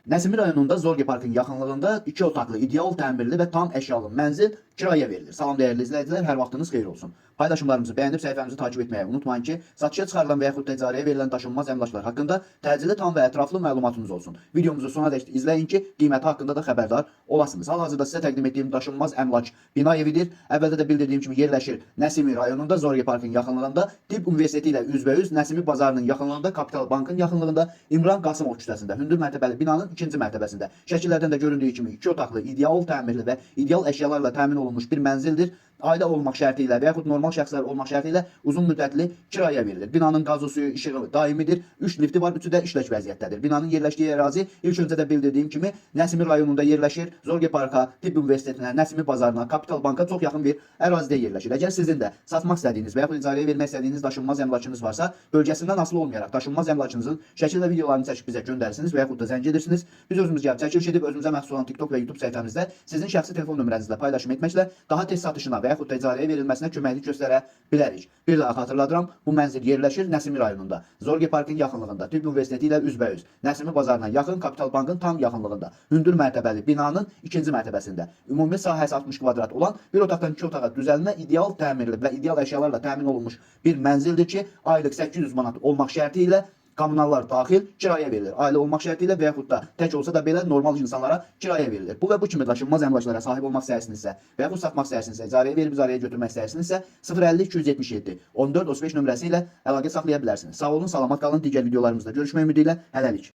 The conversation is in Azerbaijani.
Nəsimi rayonunda Zorge Parkın yaxınlığında 2 otaqlı, ideal təmirli və tam əşyalı mənzil kiraya verilir. Salam dəyərli izləyicilər, hər vaxtınız xeyir olsun. Paylaşımlarımızı bəyənib səhifəmizi takip etməyi unutmayın ki, satışa çıxarılan və yaxud da icarəyə verilən daşınmaz əmlaklar haqqında təcili, tam və ətraflı məlumatınız olsun. Videomuzu sonadək izləyin ki, qiyməti haqqında da xəbərdar olasınız. Hal-hazırda sizə təqdim etdiyim daşınmaz əmlak bina evidir. Əvvəldə də bildirdiyim kimi yerləşir Nəsimi rayonunda Zorge Parkın yaxınlığında, Tibb Universiteti ilə üzbəyüz, Nəsimi bazarının yaxınlığında, Kapital Bankın yaxınlığında, İmran Qasımov küçəsində, hündür mərtəbəli binanın ikinci mərtəbəsində. Şəkillərdən də göründüyü kimi 2 otaqlı, ideal təmirli və ideal əşyalarla təmin olunmuş bir mənzildir. Ailə olmaq şərti ilə və yaxud normal şəxslər olmaq şərti ilə uzun müddətli kiraya verilir. Binanın qazı suyu, işığı daimidir. 3 lifti var, üçü də işlək vəziyyətdədir. Binanın yerləşdiyi ərazi ilk öncə də bildirdiyim kimi Nəsimi rayonunda yerləşir. Zorge Parka, Tibb Universitetinə, Nəsimi bazarına, Kapital Banka çox yaxın bir ərazidə yerləşir. Əgər sizin də satmaq istədiyiniz və yaxud icarəyə vermək istədiyiniz daşınmaz əmlakınız varsa, bölgəsindən asılı olmayaraq daşınmaz əmlakınızın şəkil və videolarını çəkib bizə göndərsiniz və yaxud da zəng edirsiniz. Biz özümüz gəlib çəkiliş edib özümüzə məxsus olan TikTok və YouTube səhifəmizdə sizin şəxsi telefon nömrənizlə paylaşım etməklə daha tez satışına və yaxud da icarəyə verilməsinə köməklik göstərə bilərik. Bir daha xatırladıram, bu mənzil yerləşir Nəsimi rayonunda, Zorge Parkın yaxınlığında, Tibb Universiteti ilə üzbəyüz, Nəsimi bazarına yaxın, Kapital Bankın tam yaxınlığında, hündür mərtəbəli binanın ikinci mərtəbəsində, ümumi sahəsi 60 kvadrat olan, bir otaqdan 2 otağa düzəlmə, ideal təmirli və ideal əşyalarla təmin olunmuş bir mənzildir ki, aylıq 800 manat olmaq şərti ilə kommunallar daxil kiraya verilir. Ailə olmaq şərti ilə və yaxud da tək olsa da belə normal insanlara kiraya verilir. Bu və bu kimi daşınmaz əmlaklara sahib olmaq istəyirsinizsə və yaxud satmaq istəyirsinizsə, icarəyə verib icarəyə götürmək istəyirsinizsə 050 277 14 35 nömrəsi ilə əlaqə saxlaya bilərsiniz. Sağ olun, salamat qalın. Digər videolarımızda görüşmək ümidi ilə hələlik.